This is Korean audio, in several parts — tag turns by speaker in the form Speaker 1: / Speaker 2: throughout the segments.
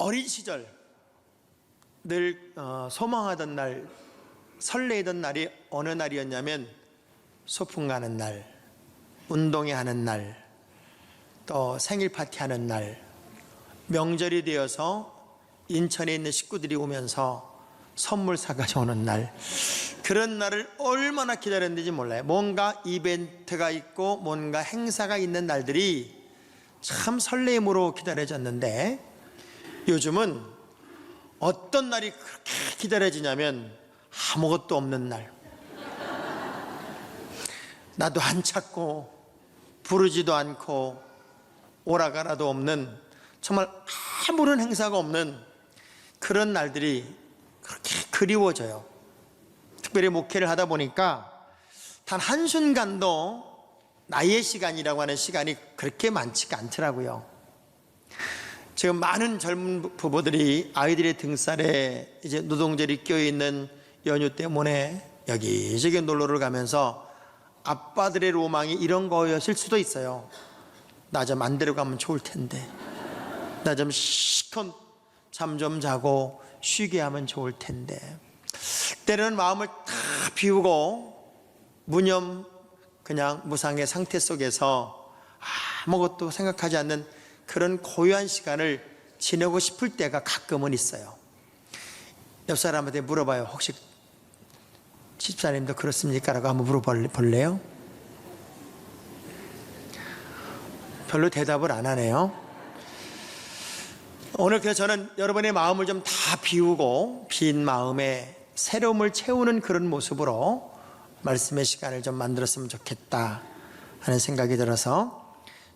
Speaker 1: 어린 시절 늘 소망하던 날, 설레이던 날이 어느 날이었냐면 소풍 가는 날, 운동회 하는 날, 또 생일 파티 하는 날, 명절이 되어서 인천에 있는 식구들이 오면서 선물 사가져 오는 날, 그런 날을 얼마나 기다렸는지 몰라요. 뭔가 이벤트가 있고 뭔가 행사가 있는 날들이 참 설렘으로 기다려졌는데, 요즘은 어떤 날이 그렇게 기다려지냐면 아무것도 없는 날, 나도 안 찾고 부르지도 않고 오라가라도 없는, 정말 아무런 행사가 없는 그런 날들이 그렇게 그리워져요. 특별히 목회를 하다 보니까 단 한순간도 나의 시간이라고 하는 시간이 그렇게 많지가 않더라고요. 지금 많은 젊은 부부들이 아이들의 등살에 이제 노동절이 껴있는 연휴 때문에 여기저기 놀러를 가면서 아빠들의 로망이 이런 거였을 수도 있어요. 나 좀 안 데려가면 좋을 텐데, 나 좀 시컷 잠 좀 자고 쉬게 하면 좋을 텐데. 때로는 마음을 다 비우고 무념 그냥 무상의 상태 속에서 아무것도 생각하지 않는 그런 고요한 시간을 지내고 싶을 때가 가끔은 있어요. 옆 사람한테 물어봐요. 혹시 집사님도 그렇습니까? 라고 한번 물어볼래요? 별로 대답을 안 하네요. 오늘 그래서 저는 여러분의 마음을 좀 다 비우고 빈 마음에 새로움을 채우는 그런 모습으로 말씀의 시간을 좀 만들었으면 좋겠다 하는 생각이 들어서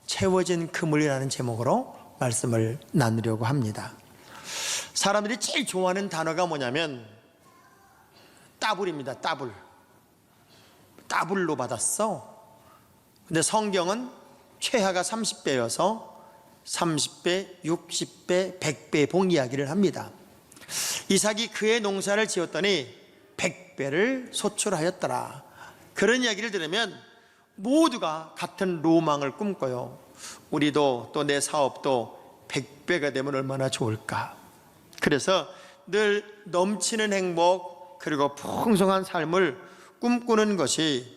Speaker 1: 채워진 그물이라는 제목으로 말씀을 나누려고 합니다. 사람들이 제일 좋아하는 단어가 뭐냐면 따블입니다. 따블로 받았어. 근데 성경은 최하가 30배여서 30배, 60배, 100배 복 이야기를 합니다. 이삭이 그의 농사를 지었더니 100배를 소출하였더라. 그런 이야기를 들으면 모두가 같은 로망을 꿈꿔요. 우리도 또 내 사업도 100배가 되면 얼마나 좋을까. 그래서 늘 넘치는 행복 그리고 풍성한 삶을 꿈꾸는 것이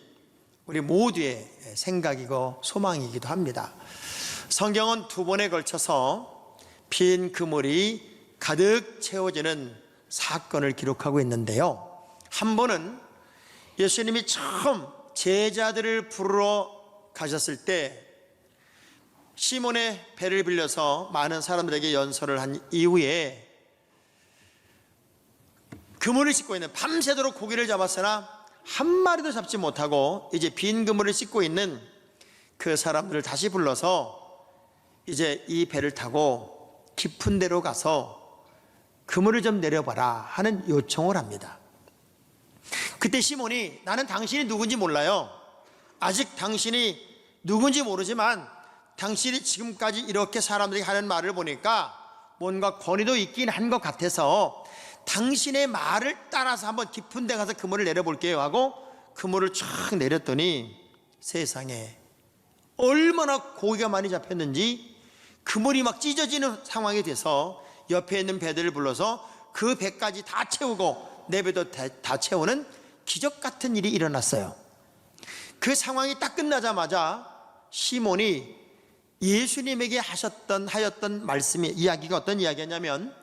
Speaker 1: 우리 모두의 생각이고 소망이기도 합니다. 성경은 두 번에 걸쳐서 빈 그물이 가득 채워지는 사건을 기록하고 있는데요, 한 번은 예수님이 처음 제자들을 부르러 가셨을 때 시몬의 배를 빌려서 많은 사람들에게 연설을 한 이후에 그물을 씻고 있는, 밤새도록 고기를 잡았으나 한 마리도 잡지 못하고 이제 빈 그물을 씻고 있는 그 사람들을 다시 불러서 이제 이 배를 타고 깊은 데로 가서 그물을 좀 내려봐라 하는 요청을 합니다. 그때 시몬이 나는 당신이 누군지 몰라요. 아직 당신이 누군지 모르지만 당신이 지금까지 이렇게 사람들이 하는 말을 보니까 뭔가 권위도 있긴 한 것 같아서 당신의 말을 따라서 한번 깊은 데 가서 그물을 내려볼게요 하고 그물을 쫙 내렸더니 세상에 얼마나 고기가 많이 잡혔는지 그물이 막 찢어지는 상황이 돼서 옆에 있는 배들을 불러서 그 배까지 다 채우고 내 배도 다 채우는 기적 같은 일이 일어났어요. 그 상황이 딱 끝나자마자 시몬이 예수님에게 하였던 말씀이, 이야기가 어떤 이야기였냐면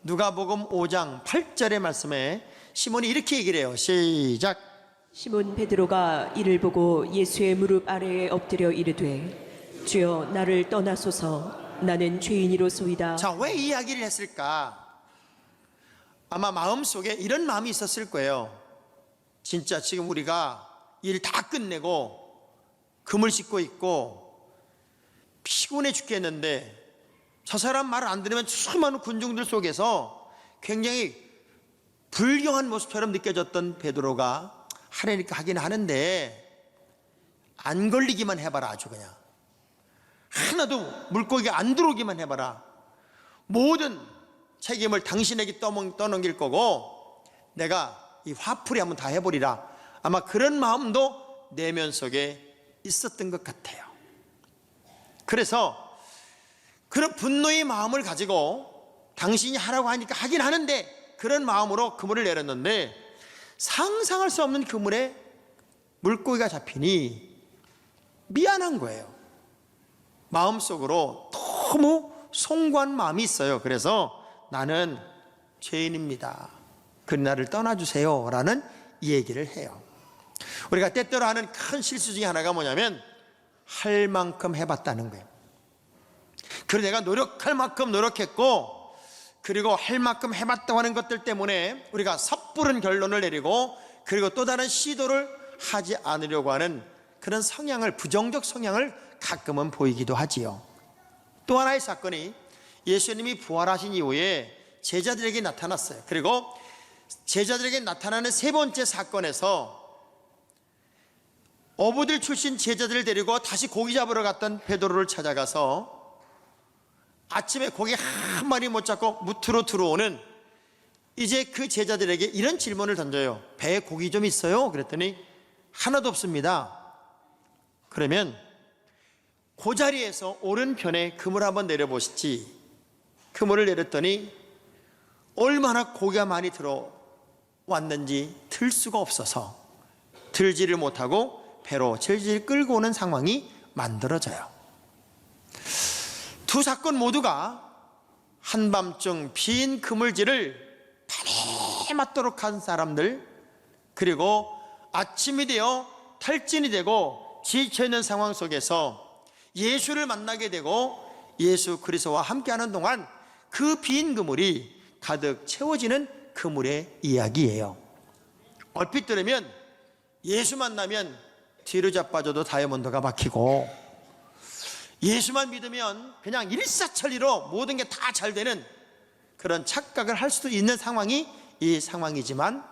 Speaker 1: 누가복음 5장 8절의 말씀에 시몬이 이렇게 얘기를 해요. 시작.
Speaker 2: 시몬 베드로가 이를 보고 예수의 무릎 아래에 엎드려 이르되 주여 나를 떠나소서 나는 죄인이로소이다.
Speaker 1: 자, 왜 이 이야기를 했을까? 아마 마음속에 이런 마음이 있었을 거예요. 진짜 지금 우리가 일 다 끝내고 그물 씻고 있고 피곤해 죽겠는데 저 사람 말을 안 들으면 수많은 군중들 속에서 굉장히 불경한 모습처럼 느껴졌던 베드로가 하려니까 하긴 하는데 안 걸리기만 해봐라. 아주 그냥 하나도 물고기가 안 들어오기만 해봐라. 모든 책임을 당신에게 떠넘길 거고 내가 이 화풀이 한번 다 해버리라. 아마 그런 마음도 내면 속에 있었던 것 같아요. 그래서 그런 분노의 마음을 가지고 당신이 하라고 하니까 하긴 하는데, 그런 마음으로 그물을 내렸는데 상상할 수 없는 그물에 물고기가 잡히니 미안한 거예요. 마음속으로 너무 송구한 마음이 있어요. 그래서 나는 죄인입니다, 그리 나를 떠나주세요 라는 얘기를 해요. 우리가 때때로 하는 큰 실수 중에 하나가 뭐냐면 할 만큼 해봤다는 거예요. 그리고 내가 노력할 만큼 노력했고, 그리고 할 만큼 해봤다고 하는 것들 때문에 우리가 섣부른 결론을 내리고, 그리고 또 다른 시도를 하지 않으려고 하는 그런 성향을, 부정적 성향을 가끔은 보이기도 하지요. 또 하나의 사건이 예수님이 부활하신 이후에 제자들에게 나타났어요. 그리고 제자들에게 나타나는 세 번째 사건에서 어부들 출신 제자들을 데리고 다시 고기 잡으러 갔던 베드로를 찾아가서 아침에 고기 한 마리 못 잡고 무트로 들어오는 이제 그 제자들에게 이런 질문을 던져요. 배에 고기 좀 있어요? 그랬더니 하나도 없습니다. 그러면 그 자리에서 오른편에 그물 한번 내려보시지. 그물을 내렸더니 얼마나 고기가 많이 들어왔는지 들 수가 없어서 들지를 못하고 배로 질질 끌고 오는 상황이 만들어져요. 두 사건 모두가 한밤중 빈 그물질을 밤에 맞도록 한 사람들, 그리고 아침이 되어 탈진이 되고 지쳐있는 상황 속에서 예수를 만나게 되고 예수 그리스도와 함께하는 동안 그 빈 그물이 가득 채워지는 그물의 이야기예요. 얼핏 들으면 예수 만나면 뒤로 자빠져도 다이아몬드가 박히고, 예수만 믿으면 그냥 일사천리로 모든 게 다 잘 되는 그런 착각을 할 수도 있는 상황이 이 상황이지만,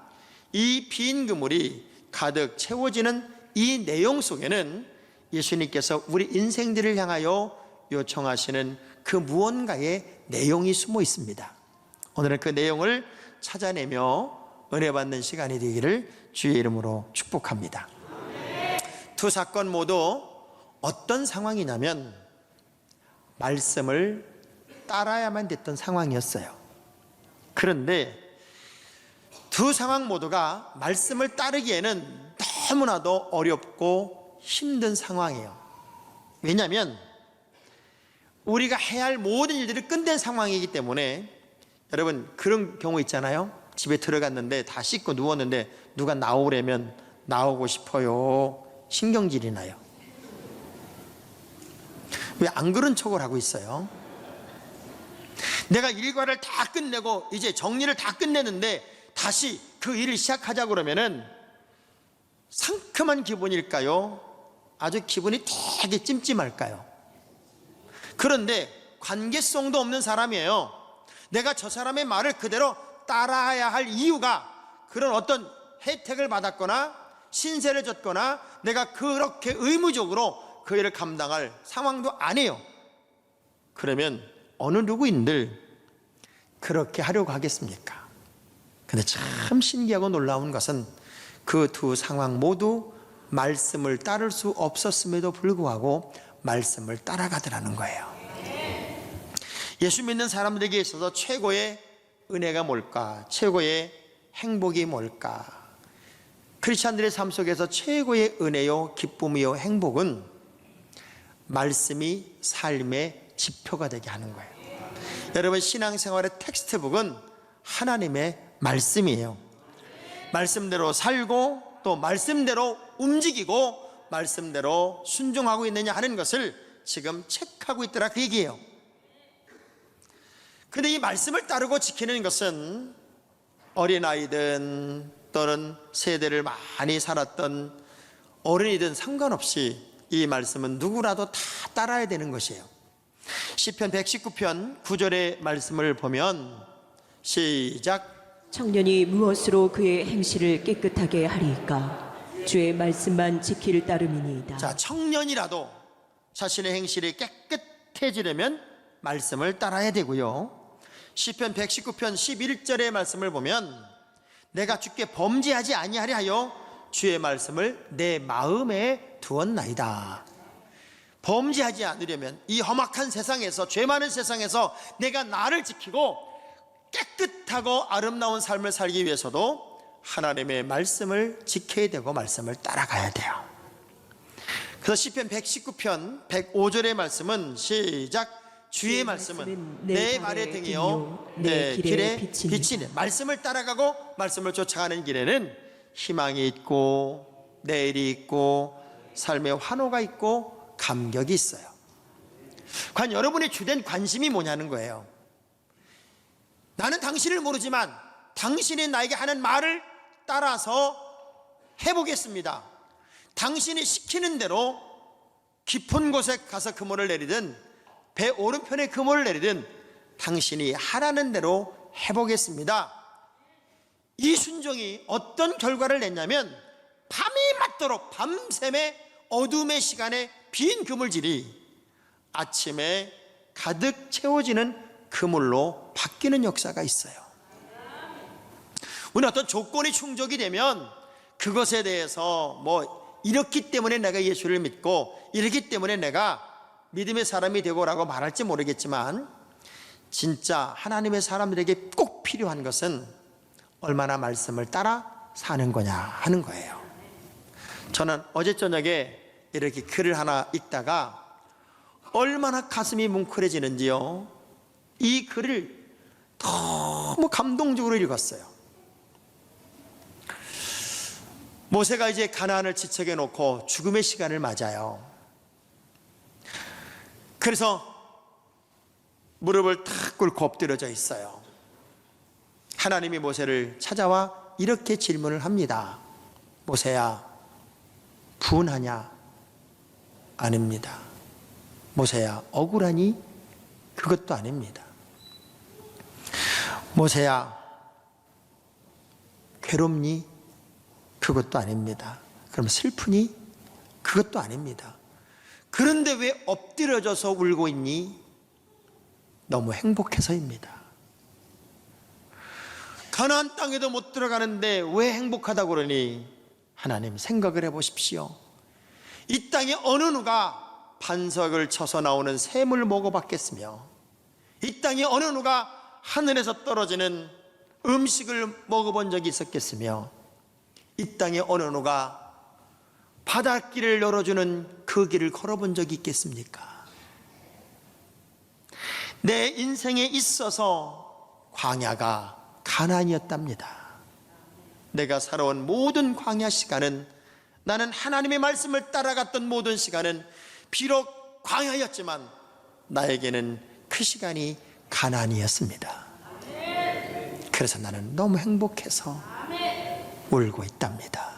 Speaker 1: 이 빈 그물이 가득 채워지는 이 내용 속에는 예수님께서 우리 인생들을 향하여 요청하시는 그 무언가의 내용이 숨어 있습니다. 오늘은 그 내용을 찾아내며 은혜 받는 시간이 되기를 주의 이름으로 축복합니다. 두 사건 모두 어떤 상황이냐면 말씀을 따라야만 됐던 상황이었어요. 그런데 두 상황 모두가 말씀을 따르기에는 너무나도 어렵고 힘든 상황이에요. 왜냐하면 우리가 해야 할 모든 일들을 끝낸 상황이기 때문에. 여러분, 그런 경우 있잖아요. 집에 들어갔는데 다 씻고 누웠는데 누가 나오려면 나오고 싶어요. 신경질이 나요. 왜 안 그런 척을 하고 있어요? 내가 일과를 다 끝내고 이제 정리를 다 끝내는데 다시 그 일을 시작하자 그러면은 상큼한 기분일까요? 아주 기분이 되게 찜찜할까요? 그런데 관계성도 없는 사람이에요. 내가 저 사람의 말을 그대로 따라야 할 이유가 그런 어떤 혜택을 받았거나 신세를 졌거나 내가 그렇게 의무적으로 그 일을 감당할 상황도 아니에요. 그러면 어느 누구인들 그렇게 하려고 하겠습니까? 근데 참 신기하고 놀라운 것은 그 두 상황 모두 말씀을 따를 수 없었음에도 불구하고 말씀을 따라가더라는 거예요. 예수 믿는 사람들에게 있어서 최고의 은혜가 뭘까? 최고의 행복이 뭘까? 크리스찬들의 삶 속에서 최고의 은혜요, 기쁨이요, 행복은 말씀이 삶의 지표가 되게 하는 거예요. 여러분, 신앙생활의 텍스트북은 하나님의 말씀이에요. 말씀대로 살고 또 말씀대로 움직이고 말씀대로 순종하고 있느냐 하는 것을 지금 체크하고 있더라, 그 얘기예요. 근데 이 말씀을 따르고 지키는 것은 어린아이든 또는 세대를 많이 살았던 어른이든 상관없이 이 말씀은 누구라도 다 따라야 되는 것이에요. 시편 119편 9절의 말씀을 보면 시작.
Speaker 2: 청년이 무엇으로 그의 행실을 깨끗하게 하리이까? 주의 말씀만 지킬 따름이니이다.
Speaker 1: 자, 청년이라도 자신의 행실이 깨끗해지려면 말씀을 따라야 되고요. 시편 119편 11절의 말씀을 보면 내가 주께 범죄하지 아니하려 하여 주의 말씀을 내 마음에 두었나이다. 범죄하지 않으려면 이 험악한 세상에서, 죄 많은 세상에서 내가 나를 지키고 깨끗하고 아름다운 삶을 살기 위해서도 하나님의 말씀을 지켜야 되고 말씀을 따라가야 돼요. 그래서 시편 119편 105절의 말씀은 시작. 주의 말씀은 내 발의 등이요 내 길의 빛이네. 말씀을 따라가고 말씀을 쫓아가는 길에는 희망이 있고 내일이 있고 삶의 환호가 있고 감격이 있어요. 과연 여러분의 주된 관심이 뭐냐는 거예요. 나는 당신을 모르지만 당신이 나에게 하는 말을 따라서 해보겠습니다. 당신이 시키는 대로 깊은 곳에 가서 그물을 내리든 배 오른편에 그물을 내리든 당신이 하라는 대로 해보겠습니다. 이 순종이 어떤 결과를 냈냐면 밤이 맞도록 밤샘의 어둠의 시간에 빈 그물질이 아침에 가득 채워지는 그물로 바뀌는 역사가 있어요. 우리는 어떤 조건이 충족이 되면 그것에 대해서 뭐 이렇기 때문에 내가 예수를 믿고 이렇기 때문에 내가 믿음의 사람이 되고 라고 말할지 모르겠지만 진짜 하나님의 사람들에게 꼭 필요한 것은 얼마나 말씀을 따라 사는 거냐 하는 거예요. 저는 어제 저녁에 이렇게 글을 하나 읽다가 얼마나 가슴이 뭉클해지는지요. 이 글을 너무 감동적으로 읽었어요. 모세가 이제 가나안을 지척해 놓고 죽음의 시간을 맞아요. 그래서 무릎을 탁 꿇고 엎드려져 있어요. 하나님이 모세를 찾아와 이렇게 질문을 합니다. 모세야, 분하냐? 아닙니다. 모세야, 억울하니? 그것도 아닙니다. 모세야, 괴롭니? 그것도 아닙니다. 그럼 슬프니? 그것도 아닙니다. 그런데 왜 엎드려져서 울고 있니? 너무 행복해서입니다. 가나안 땅에도 못 들어가는데 왜 행복하다고 그러니? 하나님, 생각을 해보십시오. 이 땅에 어느 누가 반석을 쳐서 나오는 샘을 먹어봤겠으며, 이 땅에 어느 누가 하늘에서 떨어지는 음식을 먹어본 적이 있었겠으며, 이 땅에 어느 누가 바닷길을 열어주는 그 길을 걸어본 적이 있겠습니까? 내 인생에 있어서 광야가 가나안이었답니다. 내가 살아온 모든 광야 시간은, 나는 하나님의 말씀을 따라갔던 모든 시간은 비록 광야였지만 나에게는 그 시간이 가나안이었습니다. 그래서 나는 너무 행복해서 울고 있답니다.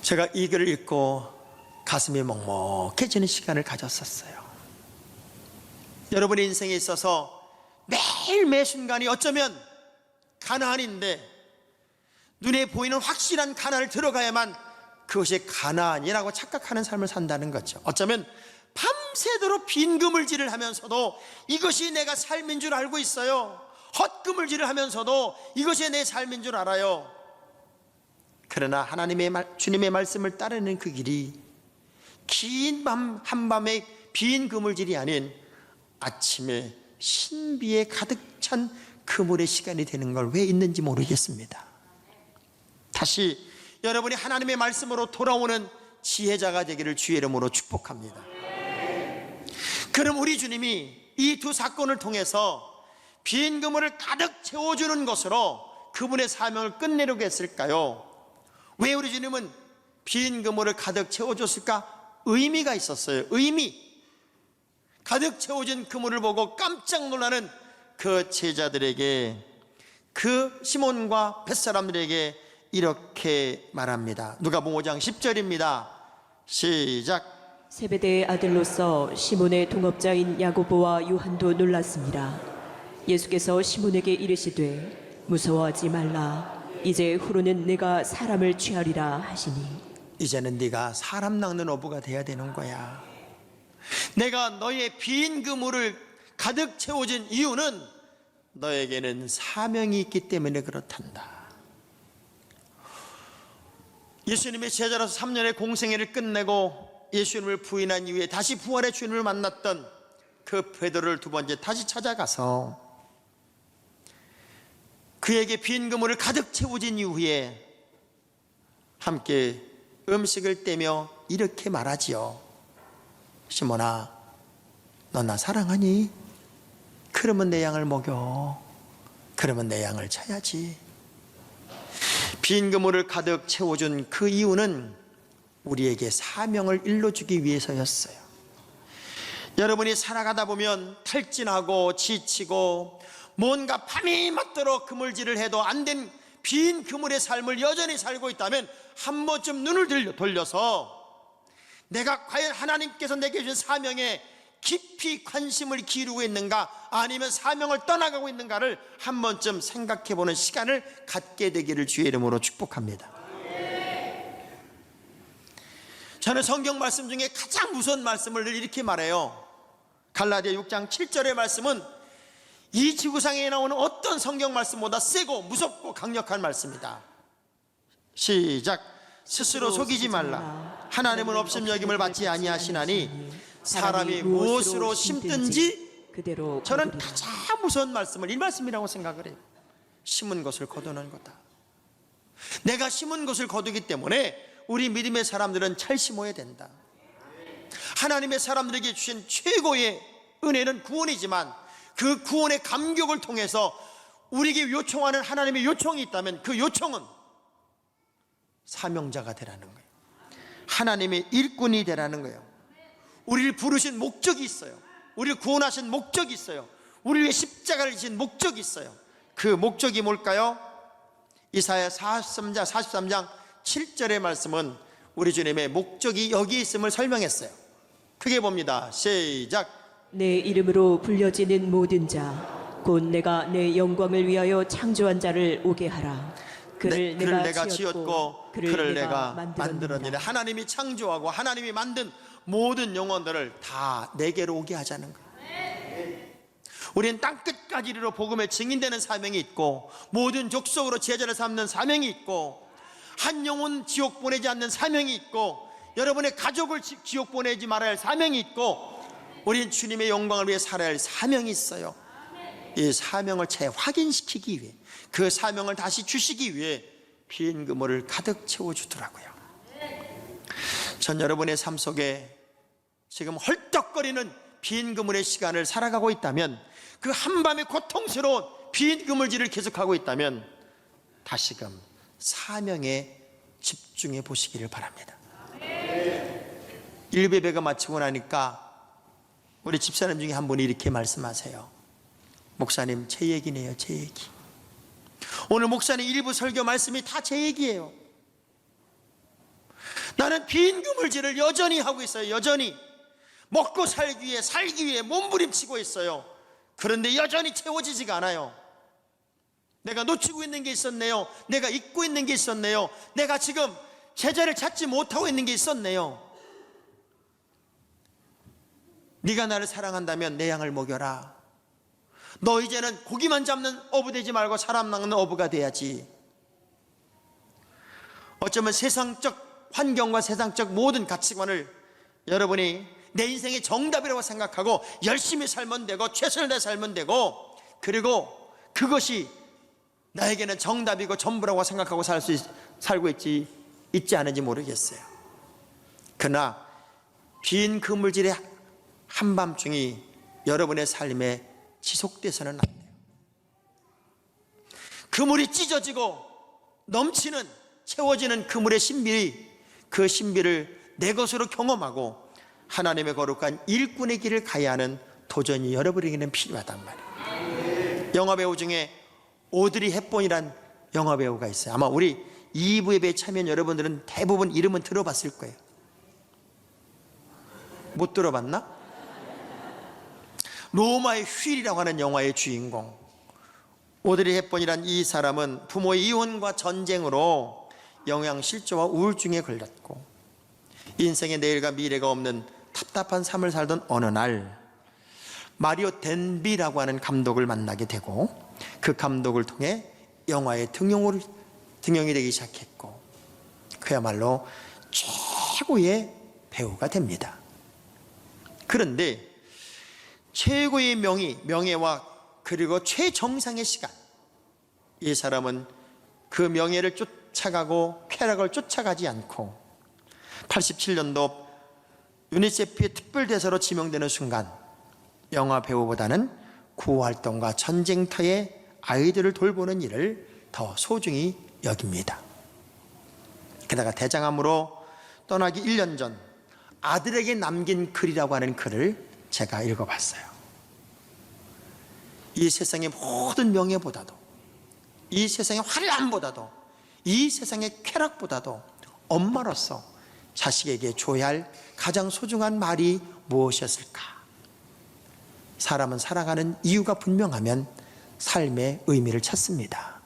Speaker 1: 제가 이 글을 읽고 가슴이 먹먹해지는 시간을 가졌었어요. 여러분의 인생에 있어서 매일 매 순간이 어쩌면 가나안인데, 눈에 보이는 확실한 가나안을 들어가야만 그것이 가나안이라고 착각하는 삶을 산다는 거죠. 어쩌면 밤새도록 빈 그물질을 하면서도 이것이 내가 삶인 줄 알고 있어요. 헛그물질을 하면서도 이것이 내 삶인 줄 알아요. 그러나 하나님의 주님의 말씀을 따르는 그 길이 긴 밤 한밤의 빈 그물질이 아닌 아침에 신비에 가득 찬 그물의 시간이 되는 걸 왜 있는지 모르겠습니다. 다시 여러분이 하나님의 말씀으로 돌아오는 지혜자가 되기를 주의 이름으로 축복합니다. 그럼 우리 주님이 이 두 사건을 통해서 빈 그물을 가득 채워주는 것으로 그분의 사명을 끝내려고 했을까요? 왜 우리 주님은 빈 그물을 가득 채워줬을까? 의미가 있었어요. 의미. 가득 채워진 그물을 보고 깜짝 놀라는 그 제자들에게, 그 시몬과 뱃사람들에게 이렇게 말합니다. 누가복음 5장 10절입니다. 시작.
Speaker 2: 세베대의 아들로서 시몬의 동업자인 야고보와 요한도 놀랐습니다. 예수께서 시몬에게 이르시되 무서워하지 말라. 이제 후로는 내가 사람을 취하리라 하시니,
Speaker 1: 이제는 네가 사람 낚는 어부가 돼야 되는 거야. 내가 너의 빈 그물을 가득 채워진 이유는 너에게는 사명이 있기 때문에 그렇단다. 예수님의 제자로서 3년의 공생애를 끝내고 예수님을 부인한 이후에 다시 부활의 주님을 만났던 그 베드로를 두 번째 다시 찾아가서 그에게 빈 그물을 가득 채워진 이후에 함께 음식을 떼며 이렇게 말하지요. 시몬아, 너 나 사랑하니? 그러면 내 양을 먹여. 그러면 내 양을 쳐야지. 빈 그물을 가득 채워준 그 이유는 우리에게 사명을 일러주기 위해서였어요. 여러분이 살아가다 보면 탈진하고 지치고 뭔가 밤이 맞도록 그물질을 해도 안 된 빈 그물의 삶을 여전히 살고 있다면 한 번쯤 눈을 돌려서 내가 과연 하나님께서 내게 주신 사명에 깊이 관심을 기울이고 있는가, 아니면 사명을 떠나가고 있는가를 한 번쯤 생각해 보는 시간을 갖게 되기를 주의 이름으로 축복합니다. 저는 성경 말씀 중에 가장 무서운 말씀을 늘 이렇게 말해요. 갈라디아 6장 7절의 말씀은 이 지구상에 나오는 어떤 성경 말씀보다 세고 무섭고 강력한 말씀이다. 시작. 스스로 속이지 말라. 하나님은 없음여김을 받지 아니하시나니 사람이 무엇으로 심든지
Speaker 2: 그대로
Speaker 1: 저는
Speaker 2: 거두리라.
Speaker 1: 가장 무서운 말씀을 이 말씀이라고 생각을 해요. 심은 것을 거두는 거다. 내가 심은 것을 거두기 때문에 우리 믿음의 사람들은 잘 심어야 된다. 하나님의 사람들에게 주신 최고의 은혜는 구원이지만 그 구원의 감격을 통해서 우리에게 요청하는 하나님의 요청이 있다면 그 요청은 사명자가 되라는 거예요. 하나님의 일꾼이 되라는 거예요. 우리를 부르신 목적이 있어요. 우리를 구원하신 목적이 있어요. 우리 위해 십자가를 지신 목적이 있어요. 그 목적이 뭘까요? 이사야 43장 7절의 말씀은 우리 주님의 목적이 여기 있음을 설명했어요. 크게 봅니다. 시작.
Speaker 2: 내 이름으로 불려지는 모든 자 곧 내가 내 영광을 위하여 창조한 자를 오게 하라. 그를 내가 지었고 그를 내가 만들었느니라.
Speaker 1: 하나님이 창조하고 하나님이 만든 모든 영혼들을 다 내게로 오게 하자는 거예요. 우리는 땅끝까지 이르러 복음의 증인되는 사명이 있고 모든 족속으로 제자를 삼는 사명이 있고 한 영혼 지옥 보내지 않는 사명이 있고 여러분의 가족을 지옥 보내지 말아야 할 사명이 있고 우리는 주님의 영광을 위해 살아야 할 사명이 있어요. 이 사명을 재확인시키기 위해, 그 사명을 다시 주시기 위해 빈 그물을 가득 채워주더라고요. 전 여러분의 삶 속에 지금 헐떡거리는 빈 그물의 시간을 살아가고 있다면, 그 한밤의 고통스러운 빈 그물질을 계속하고 있다면 다시금 사명에 집중해 보시기를 바랍니다. 일베배가 마치고 나니까 우리 집사님 중에 한 분이 이렇게 말씀하세요. 목사님, 제 얘기네요. 제 얘기. 오늘 목사님 일부 설교 말씀이 다 제 얘기예요. 나는 빈 그물질을 여전히 하고 있어요. 여전히 먹고 살기 위해 몸부림치고 있어요. 그런데 여전히 채워지지가 않아요. 내가 놓치고 있는 게 있었네요. 내가 잊고 있는 게 있었네요. 내가 지금 제자를 찾지 못하고 있는 게 있었네요. 네가 나를 사랑한다면 내 양을 먹여라. 너 이제는 고기만 잡는 어부 되지 말고 사람 낚는 어부가 돼야지. 어쩌면 세상적 환경과 세상적 모든 가치관을 여러분이 내 인생의 정답이라고 생각하고 열심히 살면 되고 최선을 다해 살면 되고, 그리고 그것이 나에게는 정답이고 전부라고 생각하고 살고 있지 않은지 모르겠어요. 그러나 빈 그물질의 한밤중이 여러분의 삶에 지속돼서는 안 돼요. 그물이 찢어지고 넘치는, 채워지는 그물의 신비를, 그 신비를 내 것으로 경험하고 하나님의 거룩한 일꾼의 길을 가야 하는 도전이 여러분에게는 필요하단 말이에요. 영화배우 중에 오드리 헵번이란 영화배우가 있어요. 아마 우리 2부 예배에 참여한 여러분들은 대부분 이름은 들어봤을 거예요. 못 들어봤나? 로마의 휠이라고 하는 영화의 주인공 오드리 헵번이란 이 사람은 부모의 이혼과 전쟁으로 영양실조와 우울증에 걸렸고 인생의 내일과 미래가 없는 답답한 삶을 살던 어느 날 마리오 덴비라고 하는 감독을 만나게 되고 그 감독을 통해 영화의 등용이 되기 시작했고 그야말로 최고의 배우가 됩니다. 그런데 최고의 명예와 그리고 최정상의 시간, 이 사람은 그 명예를 쫓아가고 쾌락을 쫓아가지 않고 87년도 유니세프의 특별대사로 지명되는 순간 영화 배우보다는 구호활동과 전쟁터의 아이들을 돌보는 일을 더 소중히 여깁니다. 게다가 대장암으로 떠나기 1년 전 아들에게 남긴 글이라고 하는 글을 제가 읽어봤어요. 이 세상의 모든 명예보다도, 이 세상의 화려함보다도, 이 세상의 쾌락보다도 엄마로서 자식에게 줘야 할 가장 소중한 말이 무엇이었을까? 사람은 살아가는 이유가 분명하면 삶의 의미를 찾습니다.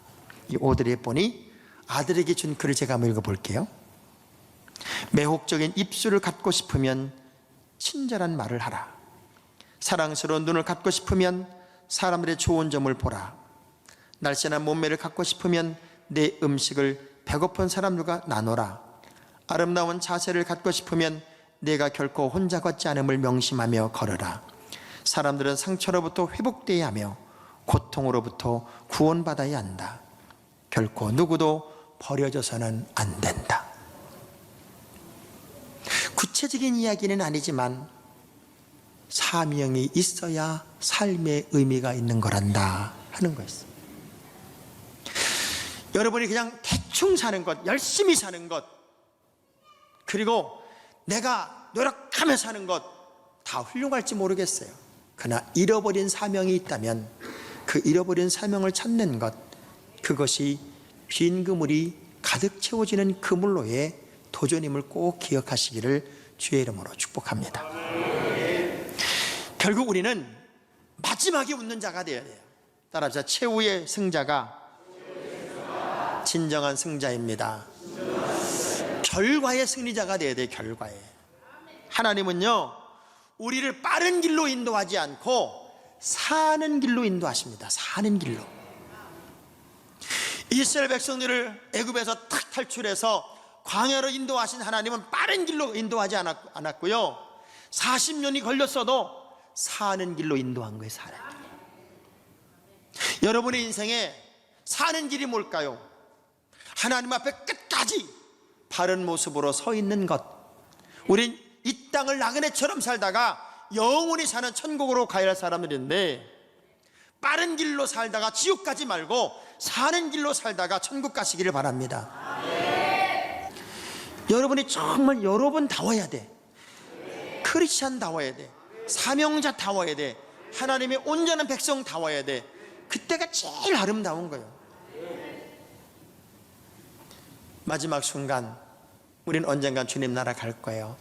Speaker 1: 이 오드리 헵번이 아들에게 준 글을 제가 한번 읽어볼게요. 매혹적인 입술을 갖고 싶으면 친절한 말을 하라. 사랑스러운 눈을 갖고 싶으면 사람들의 좋은 점을 보라. 날씬한 몸매를 갖고 싶으면 내 음식을 배고픈 사람들과 나눠라. 아름다운 자세를 갖고 싶으면 내가 결코 혼자 걷지 않음을 명심하며 걸어라. 사람들은 상처로부터 회복되어야 하며 고통으로부터 구원받아야 한다. 결코 누구도 버려져서는 안 된다. 구체적인 이야기는 아니지만 사명이 있어야 삶의 의미가 있는 거란다 하는 거였어요. 여러분이 그냥 대충 사는 것, 열심히 사는 것, 그리고 내가 노력하며 사는 것 다 훌륭할지 모르겠어요. 그러나 잃어버린 사명이 있다면 그 잃어버린 사명을 찾는 것, 그것이 빈 그물이 가득 채워지는 그물로의 도전임을 꼭 기억하시기를 주의 이름으로 축복합니다. 결국 우리는 마지막에 웃는 자가 되어야 돼요. 따라합시다. 최후의 승자가 진정한 승자입니다. 결과의 승리자가 되어야 돼요. 결과에. 하나님은요, 우리를 빠른 길로 인도하지 않고 사는 길로 인도하십니다. 사는 길로. 이스라엘 백성들을 애굽에서 탁 탈출해서 광야로 인도하신 하나님은 빠른 길로 인도하지 않았고요, 40년이 걸렸어도 사는 길로 인도한 거예요. 사는 길. 여러분의 인생에 사는 길이 뭘까요? 하나님 앞에 끝까지 바른 모습으로 서 있는 것. 우린 이 땅을 나그네처럼 살다가 영원히 사는 천국으로 가야 할 사람들인데, 빠른 길로 살다가 지옥 가지 말고 사는 길로 살다가 천국 가시기를 바랍니다. 여러분이 정말 여러분다워야 돼. 크리스찬다워야 돼. 사명자다워야 돼. 하나님의 온전한 백성다워야 돼. 그때가 제일 아름다운 거예요. 마지막 순간 우린 언젠간 주님 나라 갈 거예요.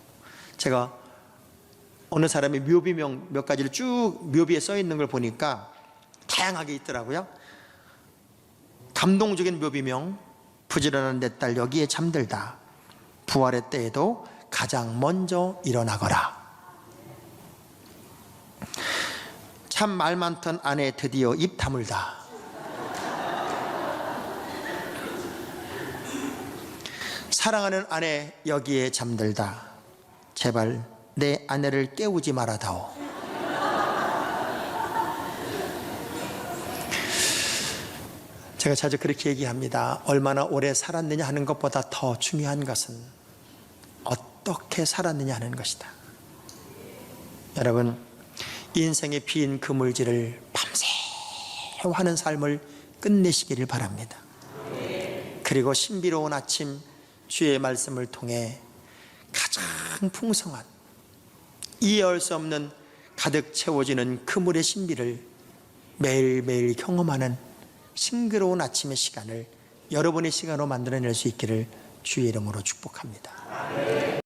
Speaker 1: 제가 어느 사람이 묘비명 몇 가지를 쭉 묘비에 써 있는 걸 보니까 다양하게 있더라고요. 감동적인 묘비명: 부지런한 내 딸 여기에 잠들다. 부활의 때에도 가장 먼저 일어나거라. 참 말 많던 아내 드디어 입 다물다. 사랑하는 아내 여기에 잠들다. 제발 내 아내를 깨우지 말아다오. 제가 자주 그렇게 얘기합니다. 얼마나 오래 살았느냐 하는 것보다 더 중요한 것은 어떻게 살았느냐 하는 것이다. 여러분, 인생의 빈 그물질을 밤새 하는 삶을 끝내시기를 바랍니다. 그리고 신비로운 아침 주의 말씀을 통해 가장 풍성한, 이해할 수 없는 가득 채워지는 그물의 신비를 매일매일 경험하는 싱그러운 아침의 시간을 여러분의 시간으로 만들어낼 수 있기를 주의 이름으로 축복합니다.